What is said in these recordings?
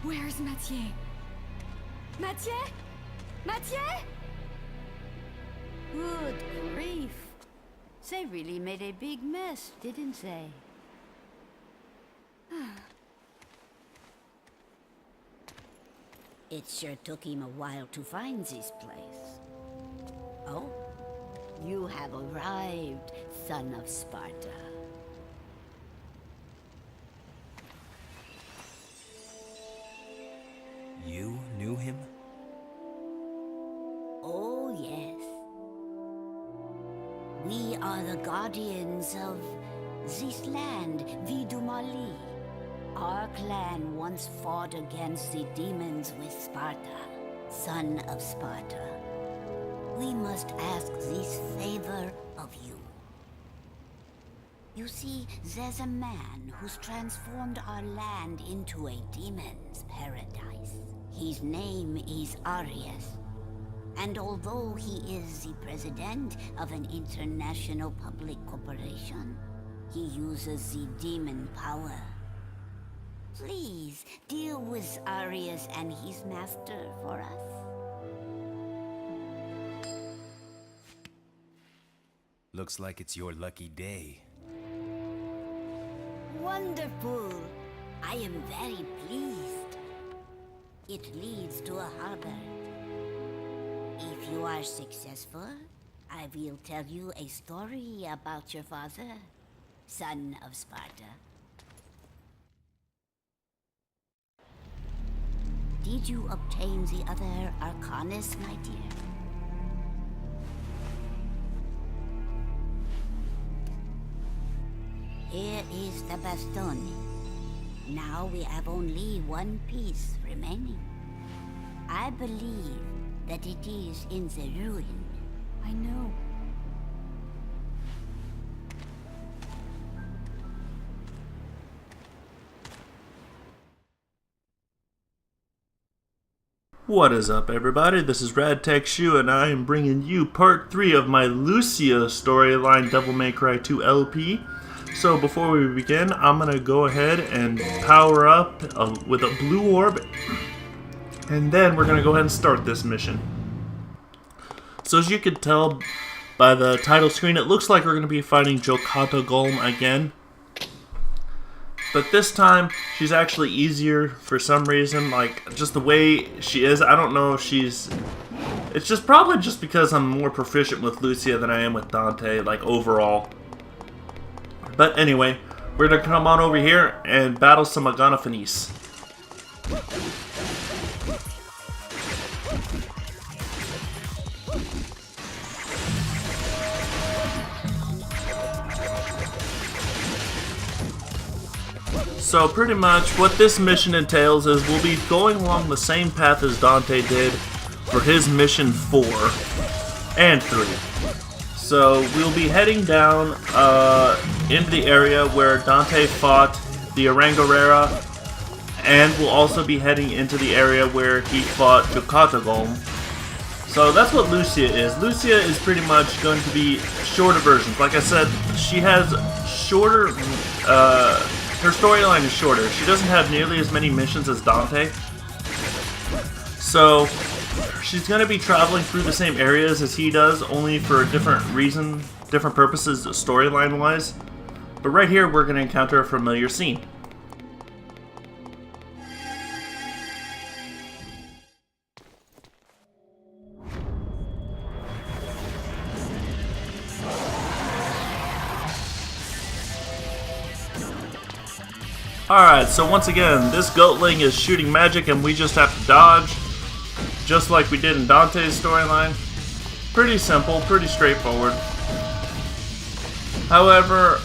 Where's Mathieu? Mathieu? Mathieu? Good grief. They really made a big mess, didn't they? It sure took him a while to find this place. Oh, you have arrived, son of Sparta. You knew him? Oh, yes. We are the guardians of this land, Vidumali. Our clan once fought against the demons with Sparta, son of Sparta. We must ask this favor of you. You see, there's a man who's transformed our land into a demon's paradise. His name is Arius. And although he is the president of an international public corporation, he uses the demon power. Please, deal with Arius and his master for us. Looks like it's your lucky day. Wonderful! I am very pleased. It leads to a harbor. If you are successful, I will tell you a story about your father, son of Sparta. Did you obtain the other Arcanus, my dear? Here is the bastone. Now we have only one piece remaining. I believe that it is in the ruin. I know. What is up, everybody? This is RadTechShoe, and I am bringing you part 3 of my Lucia storyline Devil May Cry 2 LP. So before we begin, I'm going to go ahead and power up with a blue orb, and then we're going to go ahead and start this mission. So as you can tell by the title screen, it looks like we're going to be fighting Jokata Golem again. But this time, she's actually easier for some reason, like, just the way she is. I don't know if she's... It's just probably just because I'm more proficient with Lucia than I am with Dante, like, overall. But anyway, we're going to come on over here and battle some Aganafanis. So pretty much what this mission entails is we'll be going along the same path as Dante did for his mission 4 and 3. So we'll be heading down into the area where Dante fought the Arangarera, and we'll also be heading into the area where he fought Jokata Golem. So that's what Lucia is. Lucia is pretty much going to be shorter versions. Like I said, she has shorter... her storyline is shorter. She doesn't have nearly as many missions as Dante. So, she's going to be traveling through the same areas as he does, only for a different reason, different purposes storyline-wise. But right here, we're going to encounter a familiar scene. Alright, so once again, this goatling is shooting magic and we just have to dodge, just like we did in Dante's storyline. Pretty simple, pretty straightforward. However,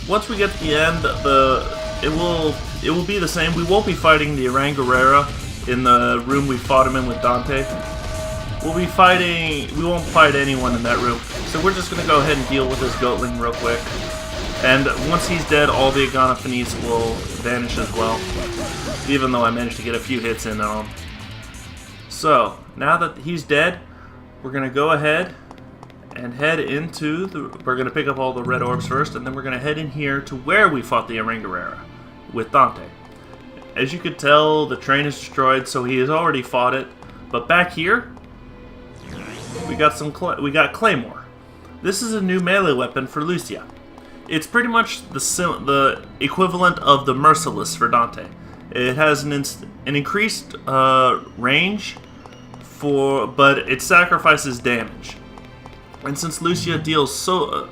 once we get to the end, it will be the same. We won't be fighting the Arangarera in the room we fought him in with Dante. We won't fight anyone in that room. So we're just gonna go ahead and deal with this goatling real quick. And once he's dead, all the Aganafanis will vanish as well, even though I managed to get a few hits in on him. So, now that he's dead, we're going to go ahead and head into we're going to pick up all the red orbs first, and then we're going to head in here to where we fought the Arangarera with Dante. as you could tell, the train is destroyed, so he has already fought it. But back here, we got Claymore. This is a new melee weapon for Lucia. It's pretty much the equivalent of the Merciless for Dante. It has an increased range, but it sacrifices damage. And since Lucia deals so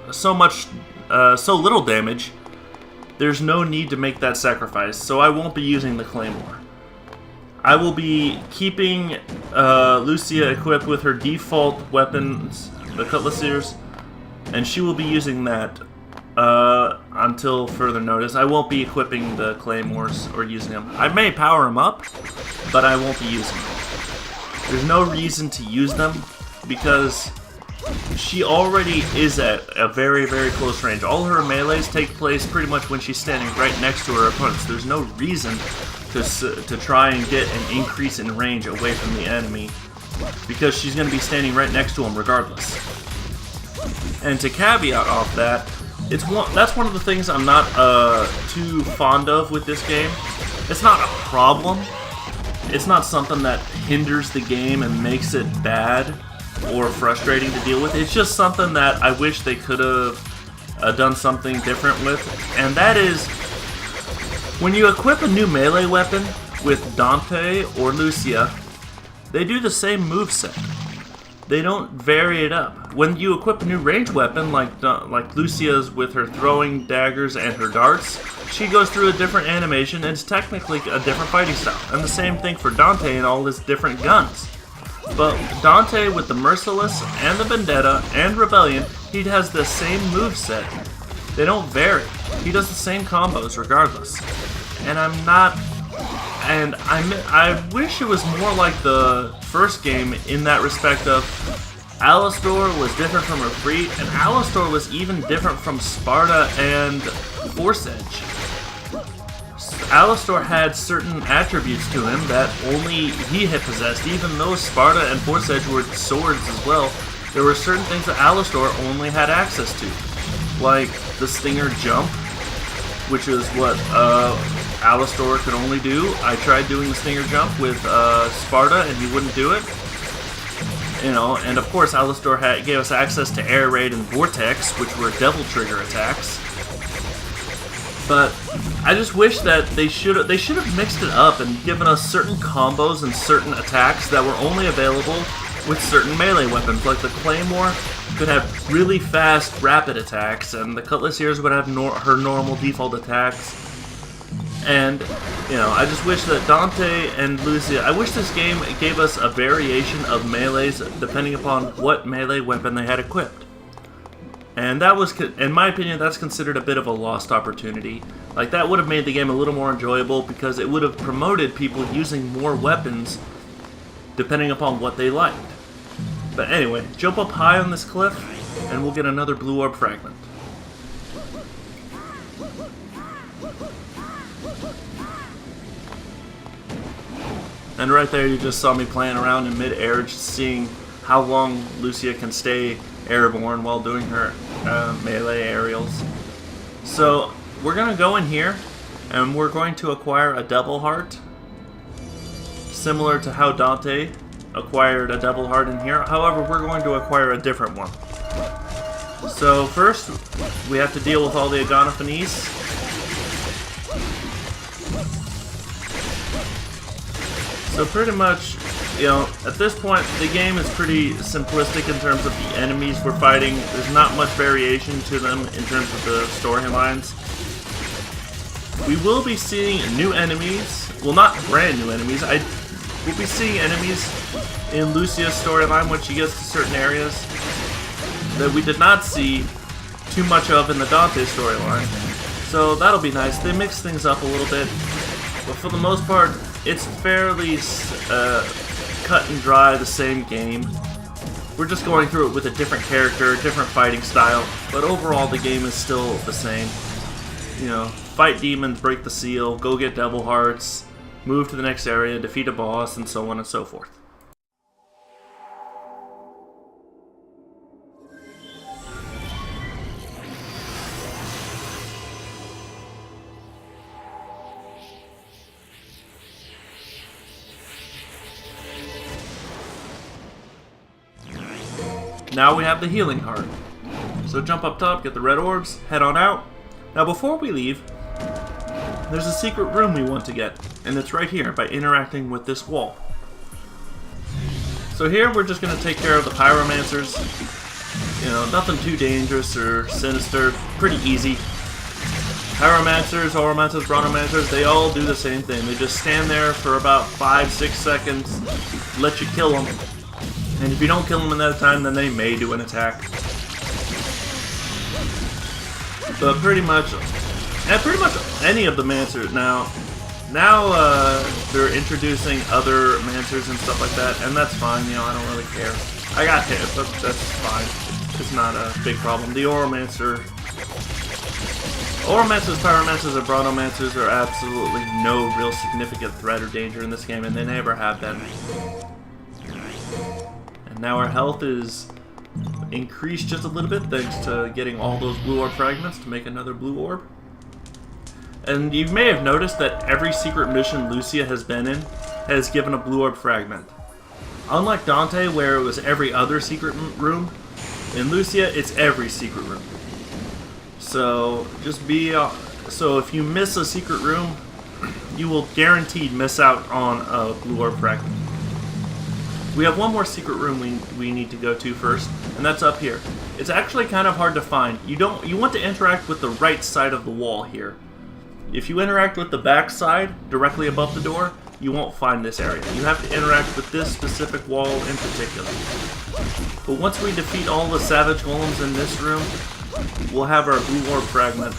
little damage, there's no need to make that sacrifice. So I won't be using the Claymore. I will be keeping Lucia equipped with her default weapons, the Cutlassiers, and she will be using that until further notice. I won't be equipping the Claymores or using them. I may power them up, but I won't be using them. There's no reason to use them because she already is at a very, very close range. All her melees take place pretty much when she's standing right next to her opponents. There's no reason to try and get an increase in range away from the enemy because she's going to be standing right next to him regardless. And to caveat off that, that's one of the things I'm not too fond of with this game. It's not a problem. It's not something that hinders the game and makes it bad or frustrating to deal with. It's just something that I wish they could have done something different with. And that is, when you equip a new melee weapon with Dante or Lucia, they do the same moveset. They don't vary it up. When you equip a new range weapon, like Lucia's with her throwing daggers and her darts, she goes through a different animation and it's technically a different fighting style. And the same thing for Dante and all his different guns. But Dante with the Merciless and the Vendetta and Rebellion, he has the same moveset. They don't vary. He does the same combos regardless. And I wish it was more like the first game in that respect of Alastor was different from Refreet, and Alastor was even different from Sparta and Force Edge. Alastor had certain attributes to him that only he had possessed, even though Sparta and Force Edge were swords as well. There were certain things that Alastor only had access to, like the Stinger Jump, which is what Alastor could only do. I tried doing the Stinger Jump with Sparta and he wouldn't do it. And of course Alastor gave us access to Air Raid and Vortex, which were Devil Trigger attacks. But I just wish that they should have mixed it up and given us certain combos and certain attacks that were only available with certain melee weapons. Like the Claymore could have really fast, rapid attacks, and the Cutlassiers would have her normal default attacks. And, I just wish that Dante and Lucia, I wish this game gave us a variation of melees depending upon what melee weapon they had equipped. And that was, in my opinion, that's considered a bit of a lost opportunity. Like, that would have made the game a little more enjoyable because it would have promoted people using more weapons depending upon what they liked. But anyway, jump up high on this cliff and we'll get another blue orb fragment. And right there you just saw me playing around in mid-air, just seeing how long Lucia can stay airborne while doing her melee aerials. So we're going to go in here and we're going to acquire a Devil Heart, similar to how Dante acquired a Devil Heart in here. However, we're going to acquire a different one. So first, we have to deal with all the Agonophanes. So pretty much, at this point, the game is pretty simplistic in terms of the enemies we're fighting. There's not much variation to them in terms of the storylines. We will be seeing new enemies. Well, not brand new enemies. We'll be seeing enemies in Lucia's storyline when she gets to certain areas that we did not see too much of in the Dante storyline. So that'll be nice. They mix things up a little bit. But for the most part, it's fairly cut and dry, the same game. We're just going through it with a different character, different fighting style, but overall the game is still the same. Fight demons, break the seal, go get Devil Hearts, move to the next area, defeat a boss, and so on and so forth. Now we have the healing heart. So jump up top, get the red orbs, head on out. Now before we leave, there's a secret room we want to get, and it's right here by interacting with this wall. So here we're just going to take care of the pyromancers. You know, nothing too dangerous or sinister, pretty easy. Pyromancers, oromancers, brontomancers, they all do the same thing. They just stand there for about 5-6 seconds, let you kill them. And if you don't kill them in that time, then they may do an attack. But pretty much any of the mancers now they're introducing other mancers and stuff like that, and that's fine. You know, I don't really care. I got hit, but that's fine. It's not a big problem. The oromancers, pyromancers, and brontomancers are absolutely no real significant threat or danger in this game, and they never have been. And now our health is increased just a little bit thanks to getting all those blue orb fragments to make another blue orb. And you may have noticed that every secret mission Lucia has been in has given a blue orb fragment. Unlike Dante, where it was every other secret room, in Lucia it's every secret room. So just so if you miss a secret room, you will guaranteed miss out on a blue orb fragment. We have one more secret room we need to go to first, and that's up here. It's actually kind of hard to find. You want to interact with the right side of the wall here. If you interact with the back side, directly above the door, you won't find this area. You have to interact with this specific wall in particular. But once we defeat all the savage golems in this room, we'll have our blue orb fragment,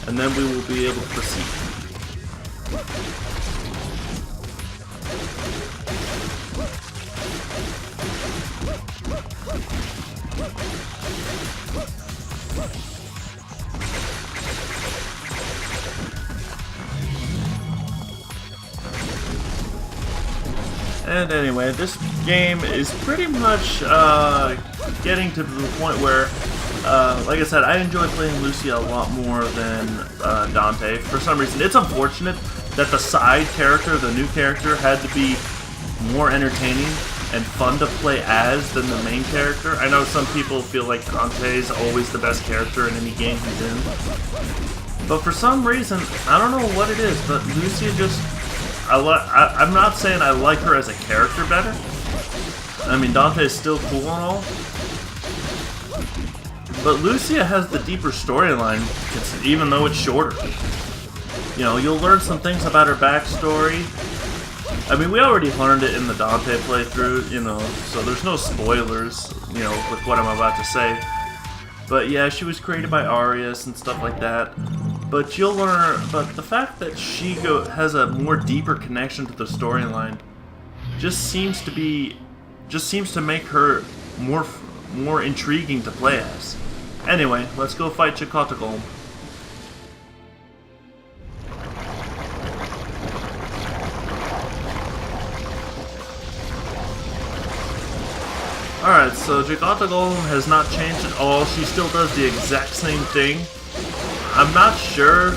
and then we will be able to proceed. And anyway, this game is pretty much getting to the point where, like I said, I enjoy playing Lucia a lot more than Dante. For some reason, it's unfortunate that the side character, the new character, had to be more entertaining and fun to play as than the main character. I know some people feel like Dante is always the best character in any game he's in. But for some reason, I don't know what it is, but Lucia just... I'm not saying I like her as a character better. I mean, Dante is still cool and all. But Lucia has the deeper storyline, even though it's shorter. You know, you'll learn some things about her backstory. I mean, we already learned it in the Dante playthrough, you know, so there's no spoilers, you know, with what I'm about to say. But yeah, she was created by Arius and stuff like that. But you'll learn, but the fact that she has a more deeper connection to the storyline just seems to make her more intriguing to play as. Anyway, let's go fight Chikotagolm. Alright, so Chikotagolm has not changed at all. She still does the exact same thing. I'm not sure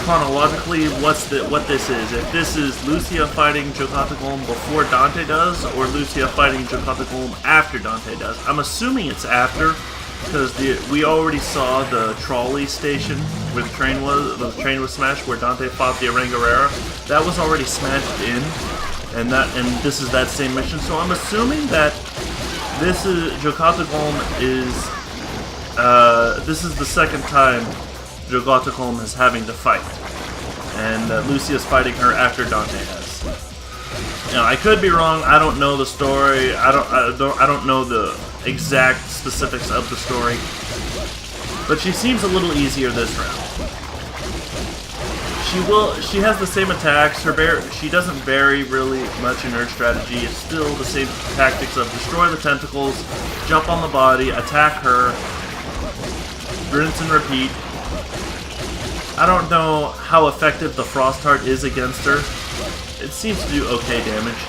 chronologically what this is. If this is Lucia fighting Chikotagolm before Dante does, or Lucia fighting Chikotagolm after Dante does. I'm assuming it's after, because we already saw the trolley station where the train was smashed, where Dante fought the Arangarera. That was already smashed in, and this is that same mission. So I'm assuming that this is Chikotagolm is. This is the second time Chikotagolm is having to fight, and Lucia's fighting her after Dante has. You know, I could be wrong. I don't know the story. I don't know the exact specifics of the story, but she seems a little easier this round. She has the same attacks. She doesn't vary really much in her strategy. It's still the same tactics of destroy the tentacles, jump on the body, attack her. Rinse and repeat. I don't know how effective the Frost Heart is against her. It seems to do okay damage.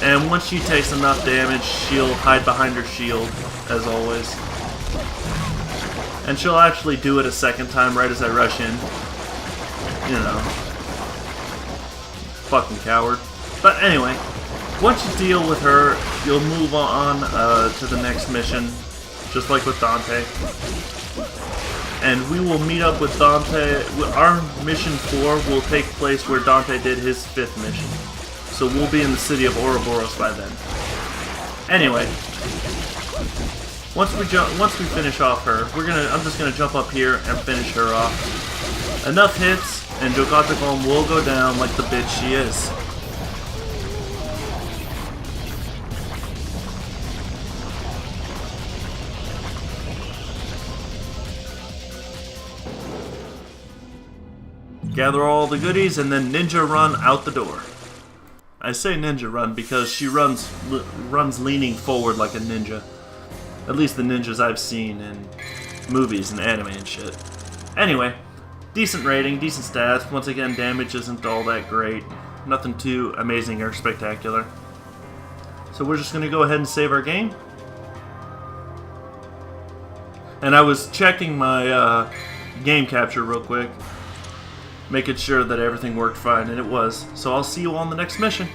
And once she takes enough damage, she'll hide behind her shield, as always. And she'll actually do it a second time right as I rush in. You know. Fucking coward. But anyway, once you deal with her, you'll move on to the next mission, just like with Dante. And we will meet up with Dante. Our mission 4 will take place where Dante did his 5th mission. So we'll be in the city of Uroboros by then. Anyway, once we finish off her, I'm just gonna jump up here and finish her off. Enough hits, and Jokatagom will go down like the bitch she is. Gather all the goodies and then ninja run out the door. I say ninja run because she runs leaning forward like a ninja. At least the ninjas I've seen in movies and anime and shit. Anyway, decent rating, decent stats. Once again, damage isn't all that great. Nothing too amazing or spectacular. So we're just going to go ahead and save our game. And I was checking my game capture real quick, making sure that everything worked fine, and it was. So I'll see you on the next mission.